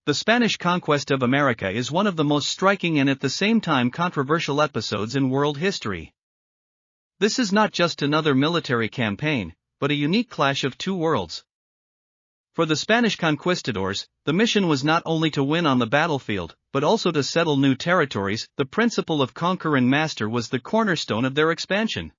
The Spanish conquest of America is one of the most striking and at the same time controversial episodes in world history. This is not just another military campaign, but a unique clash of two worlds. For the Spanish conquistadors, the mission was not only to win on the battlefield, but also to settle new territories. The principle of conquer and master was the cornerstone of their expansion.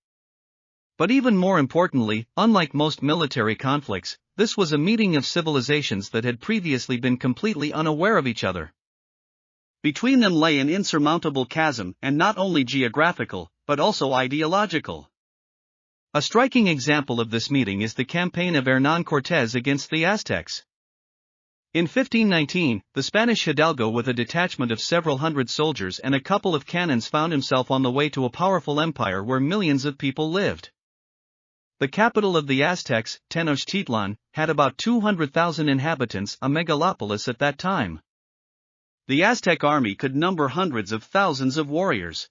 But even more importantly, unlike most military conflicts, this was a meeting of civilizations that had previously been completely unaware of each other. Between them lay an insurmountable chasm, and not only geographical, but also ideological. A striking example of this meeting is the campaign of Hernán Cortes against the Aztecs. In 1519, the Spanish hidalgo with a detachment of several hundred soldiers and a couple of cannons found himself on the way to a powerful empire where millions of people lived. The capital of the Aztecs, Tenochtitlan, had about 200,000 inhabitants, a megalopolis at that time. The Aztec army could number hundreds of thousands of warriors.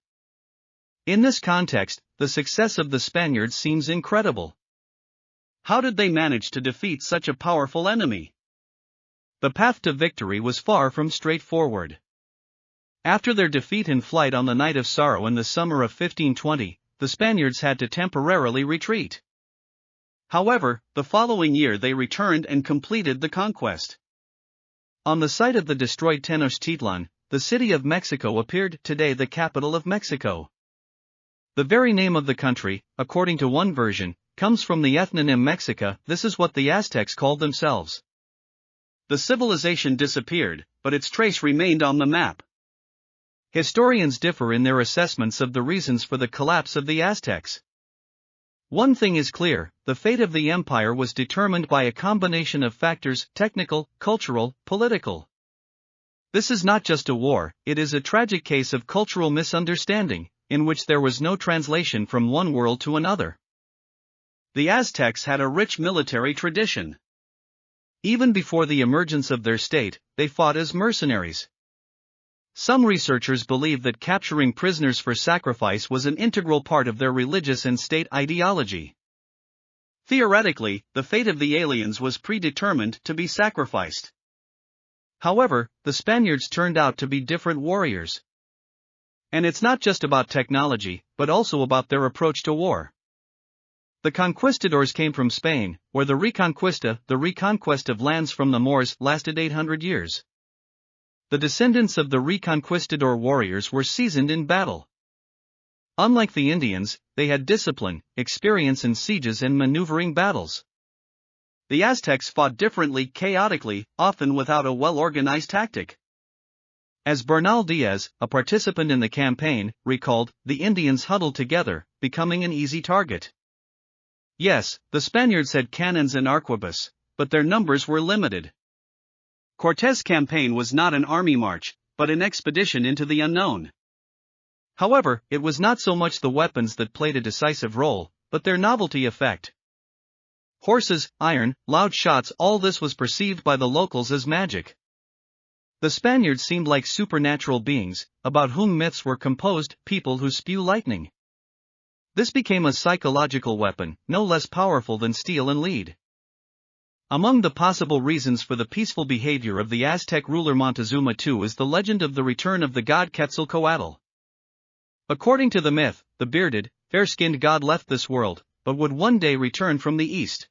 In this context, the success of the Spaniards seems incredible. How did they manage to defeat such a powerful enemy? The path to victory was far from straightforward. After their defeat in flight on the Night of Sorrow in the summer of 1520, the Spaniards had to temporarily retreat. However, the following year they returned and completed the conquest. On the site of the destroyed Tenochtitlan, the city of Mexico appeared, today the capital of Mexico. The very name of the country, according to one version, comes from the ethnonym Mexica. This is what the Aztecs called themselves. The civilization disappeared, but its trace remained on the map. Historians differ in their assessments of the reasons for the collapse of the Aztecs. One thing is clear, the fate of the empire was determined by a combination of factors: technical, cultural, political. This is not just a war, it is a tragic case of cultural misunderstanding, in which there was no translation from one world to another. The Aztecs had a rich military tradition. Even before the emergence of their state, they fought as mercenaries. Some researchers believe that capturing prisoners for sacrifice was an integral part of their religious and state ideology. Theoretically, the fate of the aliens was predetermined to be sacrificed. However, the Spaniards turned out to be different warriors. And it's not just about technology, but also about their approach to war. The conquistadors came from Spain, where the Reconquista, the reconquest of lands from the Moors, lasted 800 years. The descendants of the Reconquistador warriors were seasoned in battle. Unlike the Indians, they had discipline, experience in sieges and maneuvering battles. The Aztecs fought differently, chaotically, often without a well-organized tactic. As Bernal Diaz, a participant in the campaign, recalled, the Indians huddled together, becoming an easy target. Yes, the Spaniards had cannons and arquebus, but their numbers were limited. Cortés' campaign was not an army march, but an expedition into the unknown. However, it was not so much the weapons that played a decisive role, but their novelty effect. Horses, iron, loud shots, all this was perceived by the locals as magic. The Spaniards seemed like supernatural beings, about whom myths were composed, people who spew lightning. This became a psychological weapon, no less powerful than steel and lead. Among the possible reasons for the peaceful behavior of the Aztec ruler Montezuma II is the legend of the return of the god Quetzalcoatl. According to the myth, the bearded, fair-skinned god left this world, but would one day return from the east.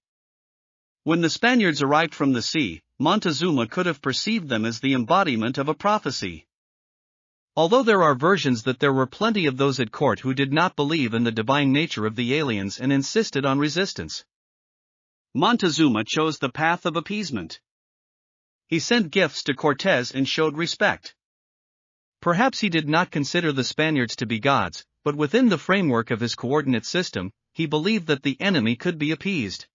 When the Spaniards arrived from the sea, Montezuma could have perceived them as the embodiment of a prophecy. Although there are versions that there were plenty of those at court who did not believe in the divine nature of the aliens and insisted on resistance. Montezuma chose the path of appeasement. He sent gifts to Cortés and showed respect. Perhaps he did not consider the Spaniards to be gods, but within the framework of his coordinate system, he believed that the enemy could be appeased.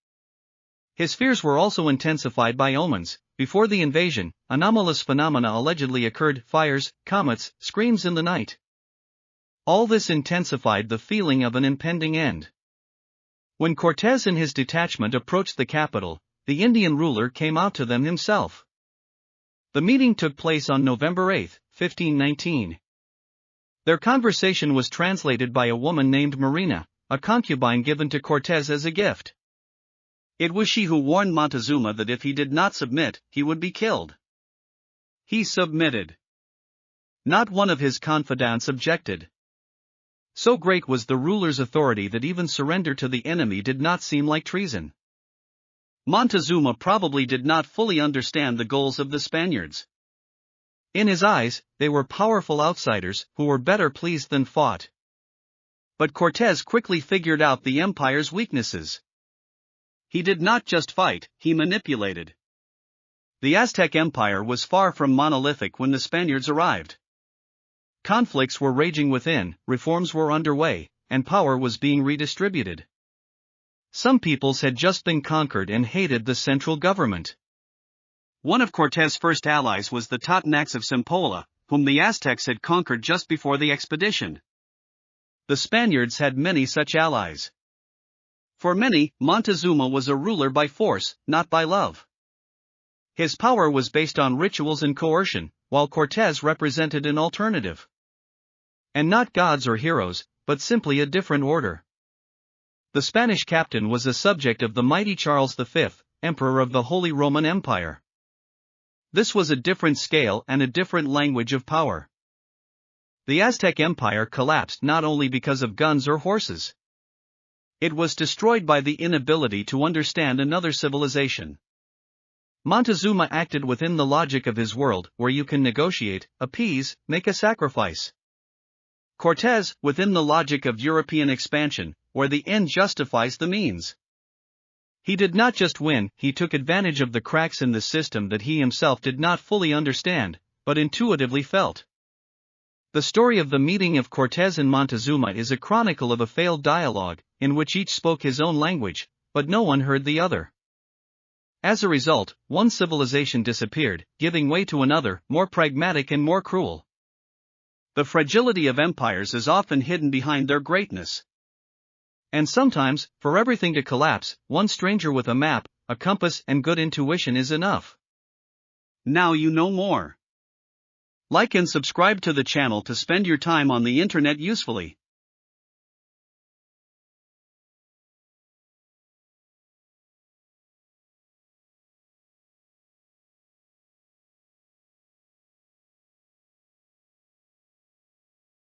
His fears were also intensified by omens. Before the invasion, anomalous phenomena allegedly occurred: fires, comets, screams in the night. All this intensified the feeling of an impending end. When Cortés and his detachment approached the capital, the Indian ruler came out to them himself. The meeting took place on November 8, 1519. Their conversation was translated by a woman named Marina, a concubine given to Cortés as a gift. It was she who warned Montezuma that if he did not submit, he would be killed. He submitted. Not one of his confidants objected. So great was the ruler's authority that even surrender to the enemy did not seem like treason. Montezuma probably did not fully understand the goals of the Spaniards. In his eyes, they were powerful outsiders who were better pleased than fought. But Cortes quickly figured out the empire's weaknesses. He did not just fight, he manipulated. The Aztec Empire was far from monolithic when the Spaniards arrived. Conflicts were raging within, reforms were underway, and power was being redistributed. Some peoples had just been conquered and hated the central government. One of Cortes' first allies was the Totonacs of Sempoala, whom the Aztecs had conquered just before the expedition. The Spaniards had many such allies. For many, Montezuma was a ruler by force, not by love. His power was based on rituals and coercion, while Cortes represented an alternative. And not gods or heroes, but simply a different order. The Spanish captain was a subject of the mighty Charles V, Emperor of the Holy Roman Empire. This was a different scale and a different language of power. The Aztec Empire collapsed not only because of guns or horses. It was destroyed by the inability to understand another civilization. Montezuma acted within the logic of his world, where you can negotiate, appease, make a sacrifice. Cortes, within the logic of European expansion, where the end justifies the means. He did not just win, he took advantage of the cracks in the system that he himself did not fully understand, but intuitively felt. The story of the meeting of Cortes and Montezuma is a chronicle of a failed dialogue, in which each spoke his own language, but no one heard the other. As a result, one civilization disappeared, giving way to another, more pragmatic and more cruel. The fragility of empires is often hidden behind their greatness. And sometimes, for everything to collapse, one stranger with a map, a compass and good intuition is enough. Now you know more. Like and subscribe to the channel to spend your time on the internet usefully.